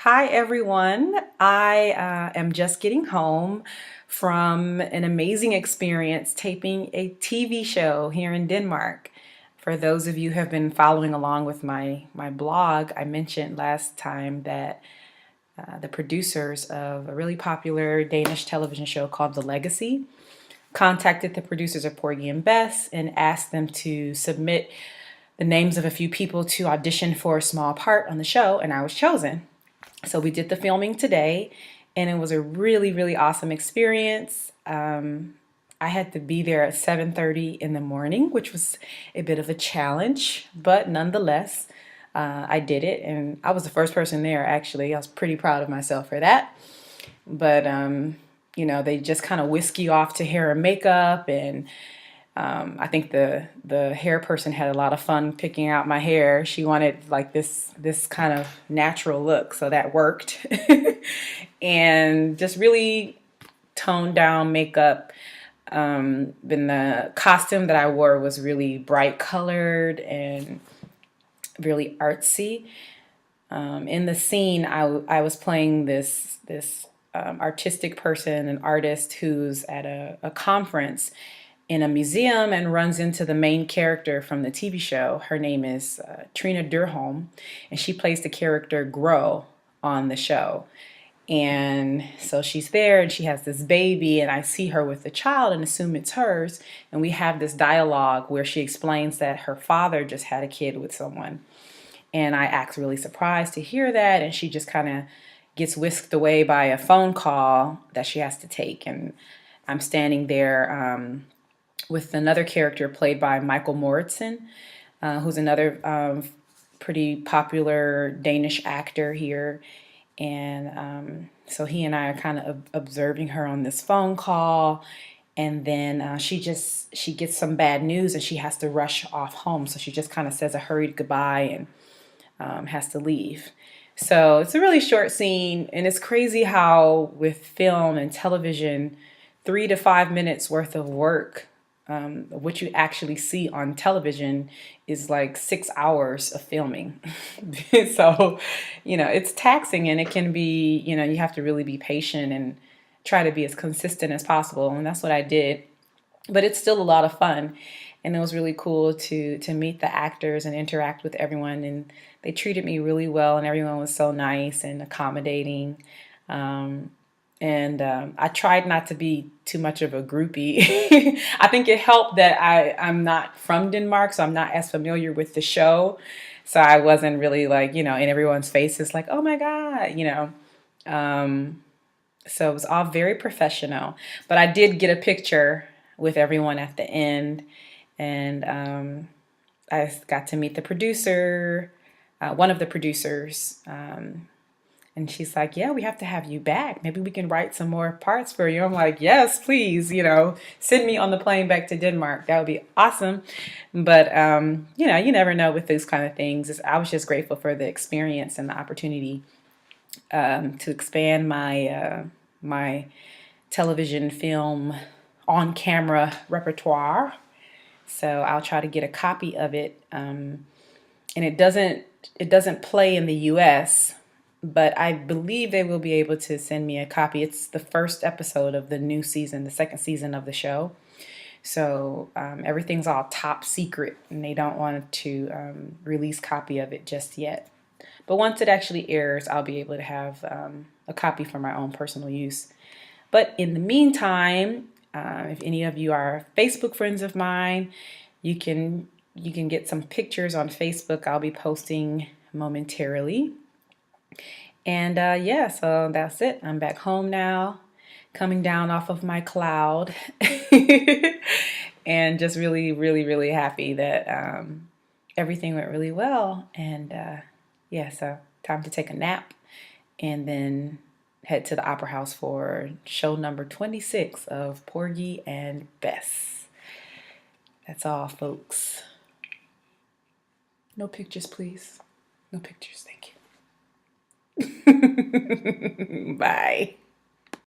Hi everyone. I am just getting home from an amazing experience taping a TV show here in Denmark. For those of you who have been following along with my blog, I mentioned last time that the producers of a really popular Danish television show called The Legacy contacted the producers of Porgy and Bess and asked them to submit the names of a few people to audition for a small part on the show, and I was chosen. So we did the filming today, and it was a really awesome experience. I had to be there at 7:30 in the morning, which was a bit of a challenge, but nonetheless, I did it, and I was the first person there, actually. I was pretty proud of myself for that. But, they just kind of whisk you off to hair and makeup, and I think the hair person had a lot of fun picking out my hair. She wanted like this kind of natural look, so that worked. And just really toned down makeup. Then the costume that I wore was really bright colored and really artsy. In the scene, I was playing this artistic person, an artist who's at a conference in a museum and runs into the main character from the TV show. Her name is Trine Dyrholm, and she plays the character Grow on the show. And so she's there and she has this baby, and I see her with the child and assume it's hers. And we have this dialogue where she explains that her father just had a kid with someone. And I act really surprised to hear that, and she just kind of gets whisked away by a phone call that she has to take. And I'm standing there with another character played by Moritzen, who's another pretty popular Danish actor here. And so he and I are kind of observing her on this phone call. And then she gets some bad news and she has to rush off home. So she just kind of says a hurried goodbye and has to leave. So it's a really short scene, and it's crazy how with film and television, 3 to 5 minutes worth of work, what you actually see on television is like 6 hours of filming. So, it's taxing, and it can be, you have to really be patient and try to be as consistent as possible. And that's what I did. But it's still a lot of fun. And it was really cool to meet the actors and interact with everyone. And they treated me really well, and everyone was so nice and accommodating. I tried not to be too much of a groupie. I think it helped that I'm not from Denmark, so I'm not as familiar with the show. So I wasn't really like, in everyone's faces like, oh my God. So it was all very professional. But I did get a picture with everyone at the end. And I got to meet the producer, one of the producers. And she's like, yeah, we have to have you back. Maybe we can write some more parts for you. I'm like, yes, please, send me on the plane back to Denmark. That would be awesome. But, you never know with those kind of things. I was just grateful for the experience and the opportunity to expand my television film on camera repertoire. So I'll try to get a copy of it. And it doesn't play in the US, but I believe they will be able to send me a copy. It's the first episode of the new season, the second season of the show. So everything's all top secret, and they don't want to release copy of it just yet. But once it actually airs, I'll be able to have a copy for my own personal use. But in the meantime, if any of you are Facebook friends of mine, you can get some pictures on Facebook. I'll be posting momentarily. And so that's it. I'm back home now, coming down off of my cloud, and just really happy that everything went really well. And so time to take a nap, and then head to the Opera House for show number 26 of Porgy and Bess. That's all, folks. No pictures, please. No pictures, thank you. Bye.